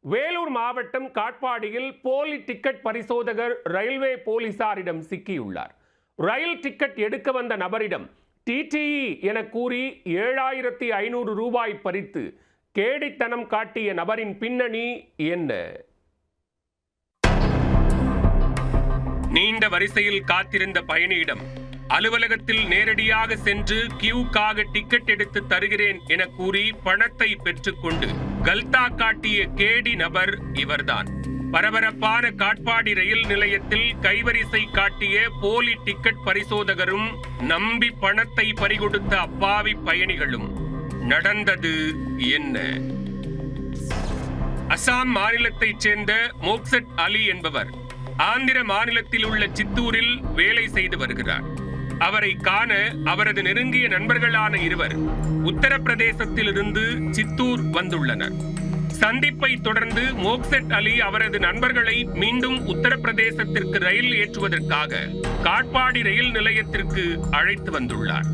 வேலூர் மாவட்டம் காட்பாடியில் போலி டிக்கெட் பரிசோதகர் ரயில்வே போலீசாரிடம் சிக்கியுள்ளார். ரயில் டிக்கெட் எடுக்க வந்த நபரிடம் டிடிஇ என கூறி 7500 ரூபாய் பறித்து கேடித்தனம் காட்டிய நபரின் பின்னணி என்ன? நீண்ட வரிசையில் காத்திருந்த பயணியிடம் அலுவலகத்தில் நேரடியாக சென்று கியூக்காக டிக்கெட் எடுத்து தருகிறேன் என கூறி பணத்தை பெற்றுக்கொண்டு கல்தா காட்டிய கேடி நபர் இவர்தான். பரபரப்பான காட்பாடி ரயில் நிலையத்தில் கைவரிசை காட்டிய போலி டிக்கெட் பரிசோதகரும் நம்பி பணத்தை பறிகொடுத்த அப்பாவி பயணிகளும். நடந்தது என்ன? அசாம் மாநிலத்தைச் சேர்ந்த மோக்சட் அலி என்பவர் ஆந்திர மாநிலத்தில் உள்ள சித்தூரில் வேலை செய்து வருகிறார். அவரை காண அவரது நெருங்கிய நண்பர்களான இருவர் உத்தரப்பிரதேசத்திலிருந்து சித்தூர் வந்துள்ளனர். சந்திப்பை தொடர்ந்து மோக்சட் அலி அவரது நண்பர்களை மீண்டும் உத்தரப்பிரதேசத்திற்கு ரயில் ஏற்றுவதற்காக காட்பாடி ரயில் நிலையத்திற்கு அழைத்து வந்துள்ளார்.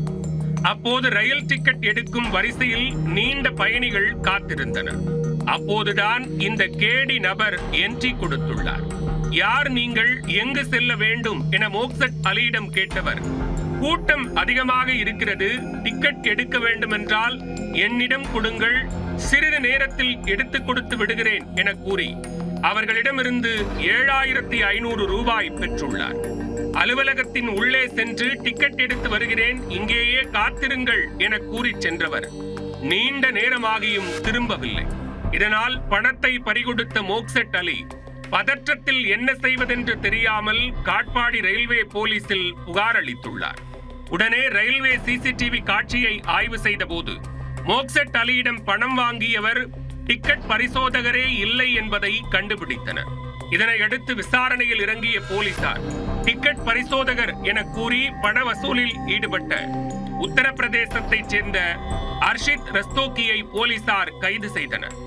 அப்போது ரயில் டிக்கெட் எடுக்கும் வரிசையில் நீண்ட பயணிகள் காத்திருந்தனர். அப்போதுதான் இந்த கேடி நபர் என்ட்ரி கொடுத்துள்ளார். யார் நீங்கள், எங்கு செல்ல வேண்டும் என மோக்சட் அலியிடம் கேட்டவர், கூட்டம் அதிகமாக இருக்கிறது, டிக்கெட் எடுக்க வேண்டுமென்றால் என்னிடம் கொடுங்கள், சிறிது நேரத்தில் எடுத்துக் கொடுத்து விடுகிறேன் என கூறி அவர்களிடமிருந்து 7500 ரூபாய் பெற்றுள்ளார். அலுவலகத்தின் உள்ளே சென்று டிக்கெட் எடுத்து வருகிறேன், இங்கேயே காத்திருங்கள் என கூறி சென்றவர் நீண்ட நேரமாகியும் திரும்பவில்லை. இதனால் பணத்தை பறிகொடுத்த மோக்சட் அலி பதற்றத்தில் என்ன செய்வதென்று தெரியாமல் காட்பாடி ரயில்வே போலீசில் புகார் அளித்துள்ளார். உடனே ரயில்வே சிசிடிவி காட்சியை ஆய்வு செய்த போது மோக்சட் அலியிடம் பணம் வாங்கியவர் டிக்கெட் பரிசோதகரே இல்லை என்பதை கண்டுபிடித்தனர். இதனையடுத்து விசாரணையில் இறங்கிய போலீசார் டிக்கெட் பரிசோதகர் என கூறி பண வசூலில் ஈடுபட்ட உத்தரப்பிரதேசத்தைச் சேர்ந்த அர்ஷித் ரஸ்தோகியை போலீசார் கைது செய்தனர்.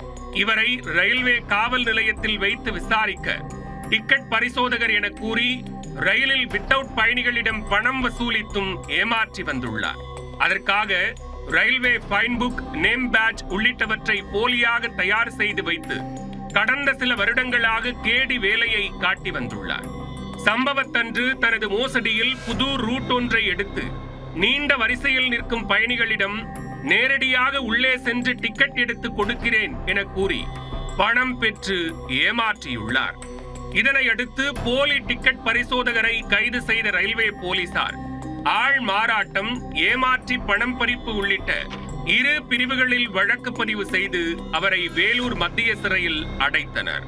இவரை ரயில்வே காவல் நிலையத்தில் வைத்து விசாரிக்க டிக்கெட் பரிசோதகர் என கூறி ரயிலில் வித்தவுட் பயணிகளிடம் பணம் வசூலித்தும் ஏமாற்றி வந்துள்ளார். அதற்காக railway fine book, name badge உள்ளிட்டவற்றை போலியாக தயார் செய்து வைத்து கடந்த சில வருடங்களாக கேடி வேலையை காட்டி வந்துள்ளார். சம்பவத்தன்று தனது மோசடியில் புது ரூட் ஒன்றை எடுத்து நீண்ட வரிசையில் நிற்கும் பயணிகளிடம் நேரடியாக உள்ளே சென்று டிக்கெட் எடுத்து கொடுக்கிறேன் என கூறி பணம் பெற்று ஏமாற்றியுள்ளார். இதனையடுத்து போலி டிக்கெட் பரிசோதகரை கைது செய்த ரயில்வே போலீசார் ஆள் மாறாட்டம், ஏமாற்றி பணம் பறிப்பு உள்ளிட்ட 2 பிரிவுகளில் வழக்கு பதிவு செய்து அவரை வேலூர் மத்திய சிறையில் அடைத்தனர்.